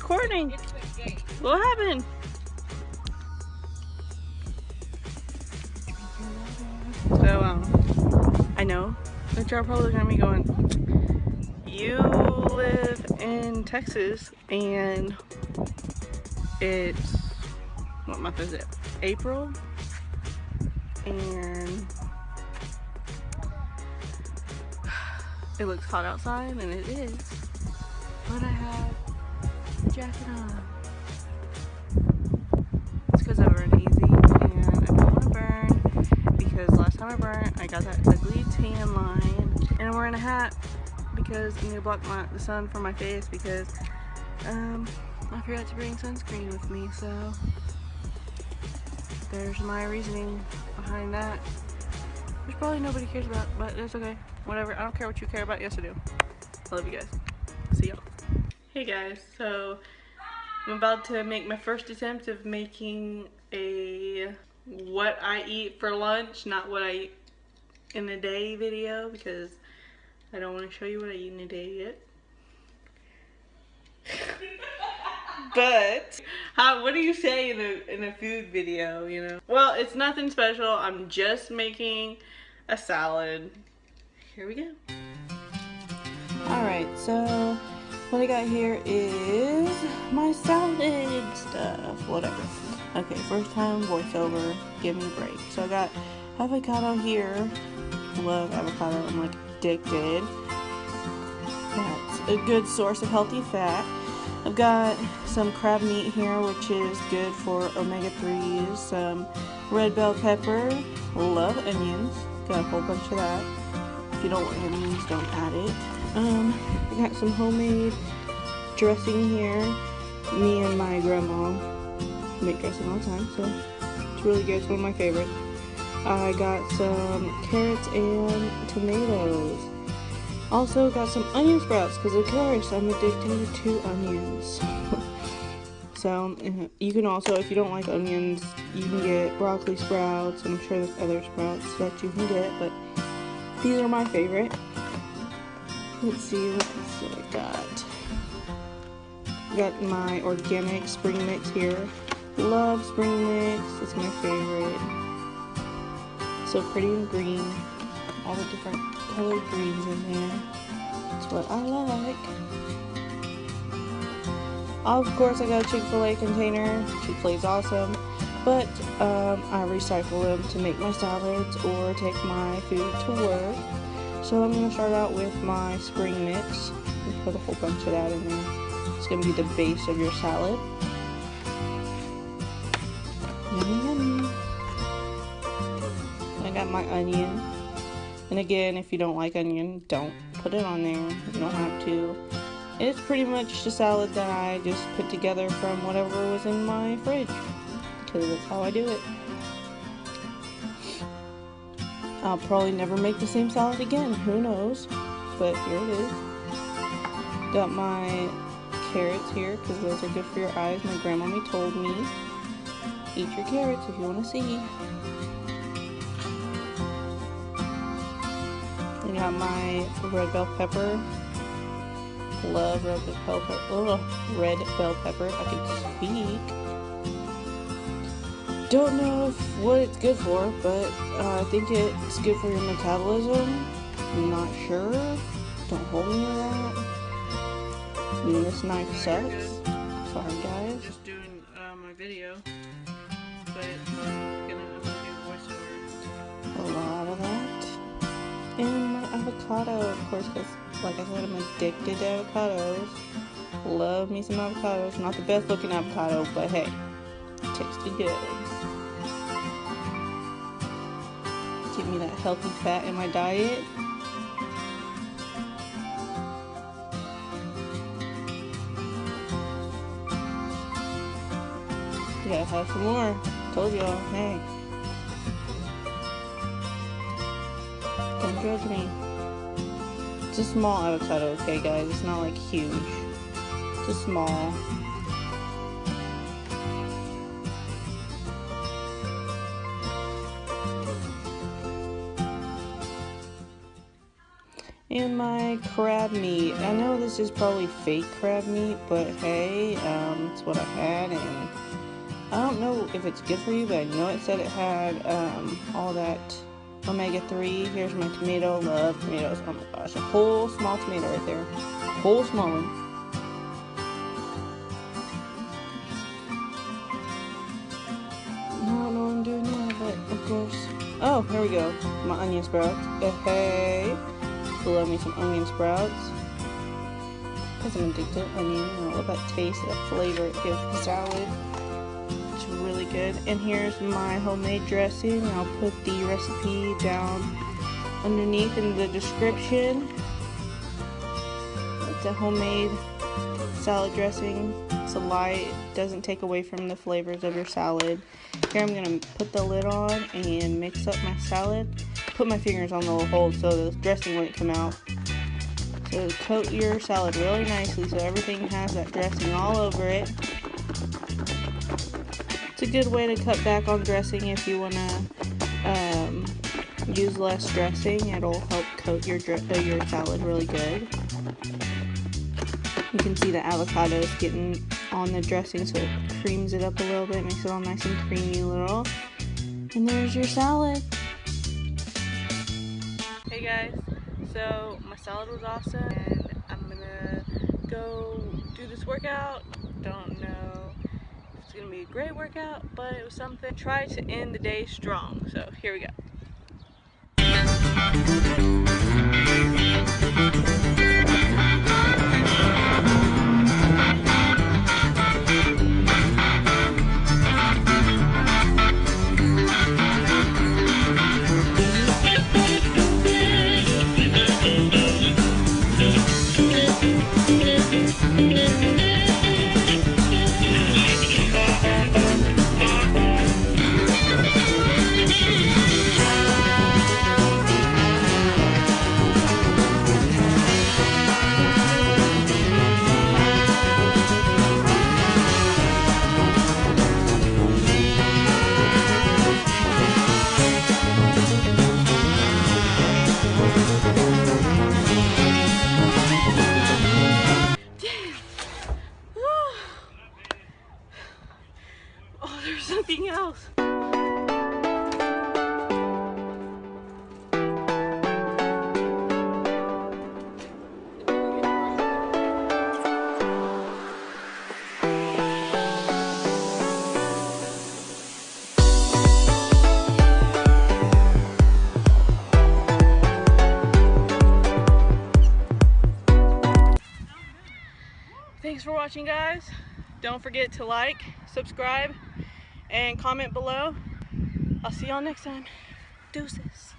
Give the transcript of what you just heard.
recording. What happened? So, I know that y'all probably gonna be going, you live in Texas and it's, what month is it? April? And it looks hot outside, and it is, but I have a jacket on. It's because I burn easy, and I don't want to burn, because last time I burned, I got that ugly tan line, and I'm wearing a hat, because I need to block the sun from my face, because, I forgot to bring sunscreen with me, so there's my reasoning behind that. Which probably nobody cares about, but it's okay. Whatever, I don't care what you care about. Yes, I do. I love you guys. See y'all. Hey guys, so I'm about to make my first attempt of making a what I eat for lunch, not what I eat in a day video, because I don't want to show you what I eat in a day yet. But what do you say in a food video, you know? Well, it's nothing special. I'm just making a salad. Here we go. Alright, so what I got here is my salad stuff. Whatever. Okay, first time voiceover. Give me a break. So I got avocado here. Love avocado. I'm like addicted. That's a good source of healthy fat. I've got some crab meat here, which is good for omega-3s. Some red bell pepper. Love onions. Got a whole bunch of that. If you don't like onions, don't add it. I got some homemade dressing here. Me and my grandma make dressing all the time, so it's really good. It's one of my favorites. I got some carrots and tomatoes. Also got some onion sprouts, because of course I'm addicted to onions. So you can also, if you don't like onions, you can get broccoli sprouts. I'm sure there's other sprouts that you can get, but these are my favorite. Let's see what else I got. Got my organic spring mix here. Love spring mix. It's my favorite. So pretty and green. All the different colored greens in there. That's what I like. Of course, I got a Chick-fil-A container. Chick-fil-A is awesome. But I recycle them to make my salads or take my food to work. So I'm going to start out with my spring mix. And put a whole bunch of that in there. It's going to be the base of your salad. Yummy, yummy. I got my onion. And again, if you don't like onion, don't put it on there. You don't have to. It's pretty much the salad that I just put together from whatever was in my fridge. Because that's how I do it. I'll probably never make the same salad again. Who knows? But here it is. Got my carrots here, because those are good for your eyes. My grandmommy told me, eat your carrots if you want to see. I got my red bell pepper. Love red bell pepper. Oh, red bell pepper. I can speak. Don't know what it's good for, but I think it's good for your metabolism. I'm not sure. Don't hold me to that. And this knife sucks. Sorry, guys. Just doing my video, but I'm gonna do voiceover. A lot of that. And my avocado, of course, because like I said, I'm addicted to avocados. Love me some avocados. Not the best looking avocado, but hey, tasted good. Give me that healthy fat in my diet. You gotta have some more. Told y'all, hey. Don't judge me. It's a small avocado, okay guys? It's not like huge. It's a small. and my crab meat. I know this is probably fake crab meat, but hey, it's what I had, and I don't know if it's good for you, but I know it said it had all that omega-3. Here's my tomato. Love tomatoes. Oh my gosh, a whole small tomato right there. Whole small one. I don't know what I'm doing now, but of course. Oh, here we go. My onion sprouts. Hey. Love me some onion sprouts. Because I'm addicted to onion. I love that taste, that flavor it gives the salad. It's really good. And here's my homemade dressing. I'll put the recipe down underneath in the description. It's a homemade salad dressing. It's a light, doesn't take away from the flavors of your salad. Here I'm going to put the lid on and mix up my salad. Put my fingers on the little hole so the dressing wouldn't come out. So coat your salad really nicely so everything has that dressing all over it. It's a good way to cut back on dressing if you want to use less dressing. It'll help coat your salad really good. You can see the avocado is getting on the dressing, so it creams it up a little bit, makes it all nice and creamy little. And there's your salad. Hey guys, so my salad was awesome, and I'm gonna go do this workout. Don't know if it's gonna be a great workout, but it was something. Try to end the day strong. So here we go. Oh, there's something else. Thanks for watching, guys. Don't forget to like, subscribe, and comment below. I'll see y'all next time. Deuces.